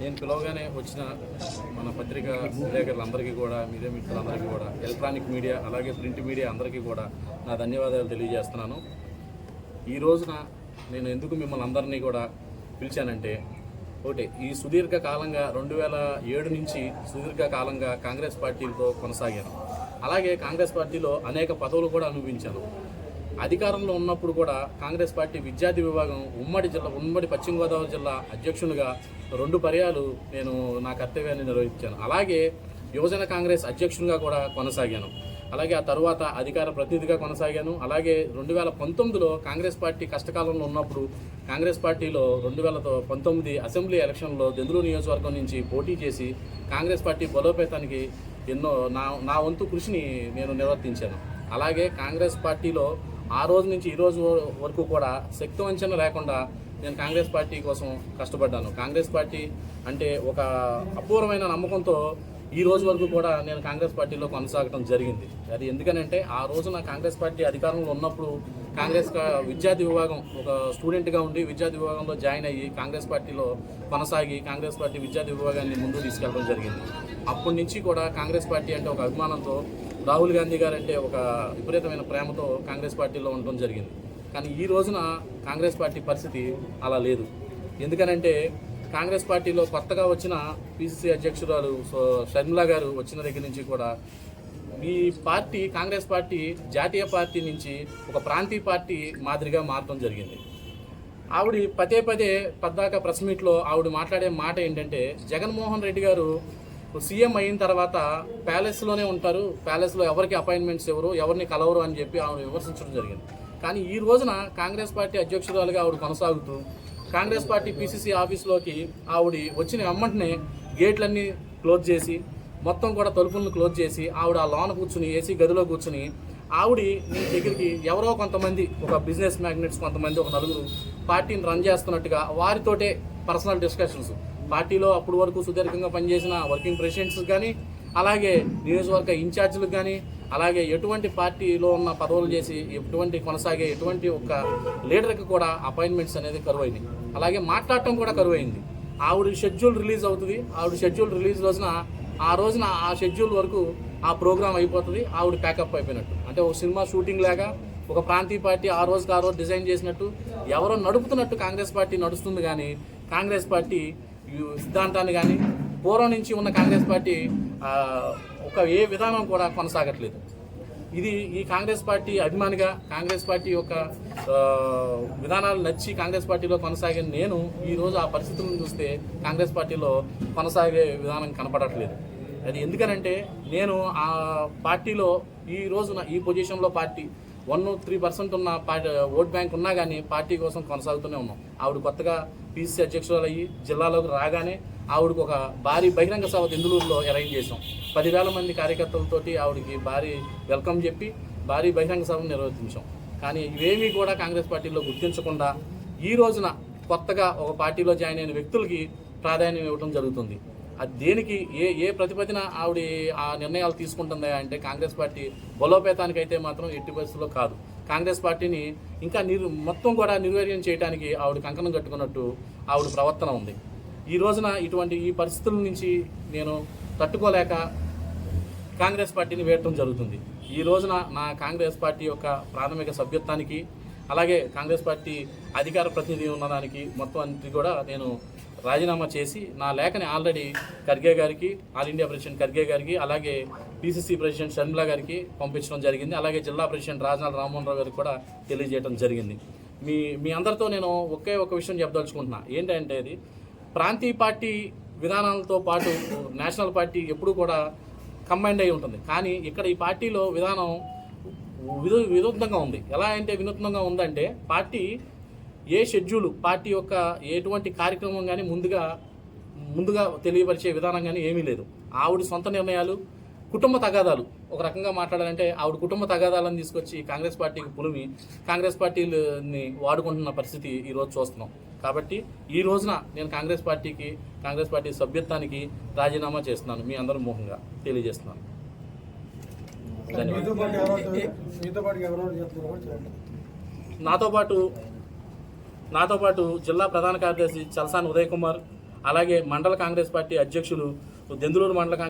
నేను పిలవగానే వచ్చిన మన పత్రికా విలేకరులందరికీ కూడా, మీడియా మిత్రులందరికీ కూడా, ఎలక్ట్రానిక్ మీడియా అలాగే ప్రింట్ మీడియా అందరికీ కూడా నా ధన్యవాదాలు తెలియజేస్తున్నాను. ఈ రోజున నేను ఎందుకు మిమ్మల్ని అందరినీ కూడా పిలిచానంటే, ఒకటి, ఈ సుదీర్ఘ కాలంగా 2007 నుంచి సుదీర్ఘ కాలంగా కాంగ్రెస్ పార్టీలతో కొనసాగాను. అలాగే కాంగ్రెస్ పార్టీలో అనేక పదవులు కూడా అనుభవించాను. అధికారంలో ఉన్నప్పుడు కూడా కాంగ్రెస్ పార్టీ విద్యార్థి విభాగం ఉమ్మడి పశ్చిమ గోదావరి జిల్లా అధ్యక్షునిగా 2 పర్యాలు నేను నా కర్తవ్యాన్ని నిర్వహించాను. అలాగే యువజన కాంగ్రెస్ అధ్యక్షునిగా కూడా కొనసాగాను. అలాగే ఆ తర్వాత అధికార ప్రతినిధిగా కొనసాగాను. అలాగే 2019లో కాంగ్రెస్ పార్టీ కష్టకాలంలో ఉన్నప్పుడు కాంగ్రెస్ పార్టీలో 2019 అసెంబ్లీ ఎలక్షన్లో దెందులూరు నియోజకవర్గం నుంచి పోటీ చేసి కాంగ్రెస్ పార్టీ బలోపేతానికి ఎన్నో నా వంతు కృషిని నేను నిర్వర్తించాను. అలాగే కాంగ్రెస్ పార్టీలో ఆ రోజు నుంచి ఈ రోజు వరకు కూడా శక్తి వంచన లేకుండా నేను కాంగ్రెస్ పార్టీ కోసం కష్టపడ్డాను. కాంగ్రెస్ పార్టీ అంటే ఒక అపూర్వమైన నమ్మకంతో ఈ రోజు వరకు కూడా నేను కాంగ్రెస్ పార్టీలో కొనసాగడం జరిగింది. అది ఎందుకనంటే ఆ రోజున కాంగ్రెస్ పార్టీ అధికారంలో ఉన్నప్పుడు కాంగ్రెస్ విద్యార్థి విభాగం ఒక స్టూడెంట్గా ఉండి విద్యార్థి విభాగంలో జాయిన్ అయ్యి కాంగ్రెస్ పార్టీలో కొనసాగి కాంగ్రెస్ పార్టీ విద్యార్థి విభాగాన్ని ముందుకు తీసుకెళ్ళడం జరిగింది. అప్పటి నుంచి కూడా కాంగ్రెస్ పార్టీ అంటే ఒక అభిమానంతో, రాహుల్ గాంధీ గారు అంటే ఒక విపరీతమైన ప్రేమతో కాంగ్రెస్ పార్టీలో ఉండడం జరిగింది. కానీ ఈ రోజున కాంగ్రెస్ పార్టీ పరిస్థితి అలా లేదు. ఎందుకనంటే కాంగ్రెస్ పార్టీలో కొత్తగా వచ్చిన పిసిసి అధ్యక్షురాలు షర్మిలా గారు వచ్చిన దగ్గర నుంచి కూడా ఈ పార్టీ కాంగ్రెస్ పార్టీ జాతీయ పార్టీ నుంచి ఒక ప్రాంతీయ పార్టీ మాదిరిగా మారడం జరిగింది. ఆవిడ పదే పద్దాక ప్రెస్ మీట్లో ఆవిడ మాట్లాడే మాట ఏంటంటే, జగన్మోహన్ రెడ్డి గారు సీఎం అయిన తర్వాత ప్యాలెస్లోనే ఉంటారు, ప్యాలెస్లో ఎవరికి అపాయింట్మెంట్స్ ఎవరిని కలవరు అని చెప్పి ఆవిడ విమర్శించడం జరిగింది. కానీ ఈ రోజున కాంగ్రెస్ పార్టీ అధ్యక్షురాలుగా ఆవిడ కొనసాగుతూ కాంగ్రెస్ పార్టీ పిసిసి ఆఫీస్లోకి ఆవిడ వచ్చిన వెంటనే గేట్లన్నీ క్లోజ్ చేసి మొత్తం కూడా తలుపులను క్లోజ్ చేసి ఆవిడ ఆ లోన కూర్చుని ఏసీ గదిలో కూర్చుని ఆవిడ నీ దగ్గరికి ఎవరో కొంతమంది ఒక బిజినెస్ మ్యాగ్నెట్స్ కొంతమంది ఒక నలుగురు పార్టీని రన్ చేస్తున్నట్టుగా వారితోటే పర్సనల్ డిస్కషన్స్, పార్టీలో అప్పటి వరకు సుదీర్ఘంగా పనిచేసిన వర్కింగ్ ప్రెసిడెంట్స్ కానీ అలాగే నియోజకవర్గ ఇన్ఛార్జీలకు కానీ అలాగే ఎటువంటి పార్టీలో ఉన్న పదవులు చేసి ఎటువంటి కొనసాగే ఎటువంటి ఒక లీడర్కి కూడా అపాయింట్మెంట్స్ అనేది కరువైంది. అలాగే మాట్లాడటం కూడా కరువైంది. ఆవిడ షెడ్యూల్ రిలీజ్ అవుతుంది. ఆవిడ షెడ్యూల్ రిలీజ్ రోజున ఆ షెడ్యూల్ వరకు ఆ ప్రోగ్రామ్ అయిపోతుంది. ఆవిడ ప్యాకప్ అయిపోయినట్టు, అంటే ఒక సినిమా షూటింగ్ లాగా ఒక ప్రాంతీయ పార్టీ ఆ రోజు డిజైన్ చేసినట్టు ఎవరో నడుపుతున్నట్టు కాంగ్రెస్ పార్టీ నడుస్తుంది. కానీ కాంగ్రెస్ పార్టీ సిద్ధాంతాన్ని కానీ పూర్వం నుంచి ఉన్న కాంగ్రెస్ పార్టీ ఏ విధానం కూడా కొనసాగట్లేదు. ఇది ఈ కాంగ్రెస్ పార్టీ అభిమానిగా కాంగ్రెస్ పార్టీ యొక్క విధానాలు నచ్చి కాంగ్రెస్ పార్టీలో కొనసాగిన నేను ఈరోజు ఆ పరిస్థితులను చూస్తే కాంగ్రెస్ పార్టీలో కొనసాగే విధానం కనపడట్లేదు. అది ఎందుకనంటే నేను ఆ పార్టీలో ఈ రోజున ఈ పొజిషన్లో పార్టీ 1-3% ఉన్న ఓట్ బ్యాంక్ ఉన్నా కానీ పార్టీ కోసం కొనసాగుతూనే ఉన్నాం. ఆవిడ కొత్తగా పిసిసి అధ్యక్షురాలు అయ్యి జిల్లాలోకి రాగానే ఆవిడకు ఒక భారీ బహిరంగ సభ దెందులూరులో అరేంజ్ చేసాం. 10,000 మంది కార్యకర్తలతోటి ఆవిడకి భారీ వెల్కమ్ చెప్పి భారీ బహిరంగ సభను నిర్వహించాం. కానీ ఇవేమీ కూడా కాంగ్రెస్ పార్టీలో గుర్తించకుండా ఈ రోజున కొత్తగా ఒక పార్టీలో జాయిన్ అయిన వ్యక్తులకి ప్రాధాన్యం ఇవ్వడం జరుగుతుంది. అది దేనికి ఏ ప్రతిపదిన ఆవిడ ఆ నిర్ణయాలు తీసుకుంటుందా అంటే కాంగ్రెస్ పార్టీ బలోపేతానికైతే మాత్రం ఎట్టి పరిస్థితుల్లో కాదు. కాంగ్రెస్ పార్టీని ఇంకా మొత్తం కూడా నిర్వీర్యం చేయడానికి ఆవిడ కంకణం కట్టుకున్నట్టు ఆవిడ ప్రవర్తన ఉంది. ఈ రోజున ఈ పరిస్థితుల నుంచి నేను తట్టుకోలేక కాంగ్రెస్ పార్టీని వేయటం జరుగుతుంది. ఈ రోజున నా కాంగ్రెస్ పార్టీ యొక్క ప్రాథమిక సభ్యత్వానికి అలాగే కాంగ్రెస్ పార్టీ అధికార ప్రతినిధి ఉన్నదానికి మొత్తం అన్నిటి కూడా నేను రాజీనామా చేసి నా లేఖని ఆల్రెడీ ఖర్గే గారికి, ఆల్ ఇండియా ప్రెసిడెంట్ ఖర్గే గారికి, అలాగే పిసిసి ప్రెసిడెంట్ షర్మిలా గారికి పంపించడం జరిగింది. అలాగే జిల్లా ప్రెసిడెంట్ రాజనాథ్ రామ్మోహన్ రావు గారికి కూడా తెలియజేయడం జరిగింది. మీ అందరితో నేను ఒక విషయం చెప్పదలుచుకుంటున్నా. ఏంటంటే అది ప్రాంతీయ పార్టీ విధానాలతో పాటు నేషనల్ పార్టీ ఎప్పుడూ కూడా కంబైండ్ అయి ఉంటుంది. కానీ ఇక్కడ ఈ పార్టీలో విధానం వినూత్నంగా ఉంది. ఎలా అంటే వినూత్నంగా ఉందంటే పార్టీ ఏ షెడ్యూల్ పార్టీ యొక్క ఎటువంటి కార్యక్రమం కానీ ముందుగా తెలియపరిచే విధానం కానీ ఏమీ లేదు. ఆవిడ సొంత నిర్ణయాలు, కుటుంబ తగాదాలు, ఒక రకంగా మాట్లాడాలంటే ఆవిడ కుటుంబ తగాదాలను తీసుకొచ్చి కాంగ్రెస్ పార్టీకి పులిమి కాంగ్రెస్ పార్టీని వాడుకుంటున్న పరిస్థితి ఈరోజు చూస్తున్నాం. కాబట్టి ఈ రోజున నేను కాంగ్రెస్ పార్టీ సభ్యత్వానికి రాజీనామా చేస్తున్నాను. మీ అందరూ మోహంగా తెలియజేస్తున్నాను. నాతో పాటు జిల్లా ప్రధాన కార్యదర్శి చలసాని ఉదయ్ కుమార్, అలాగే మండల కాంగ్రెస్ పార్టీ అధ్యక్షులు దెందులూరు మండల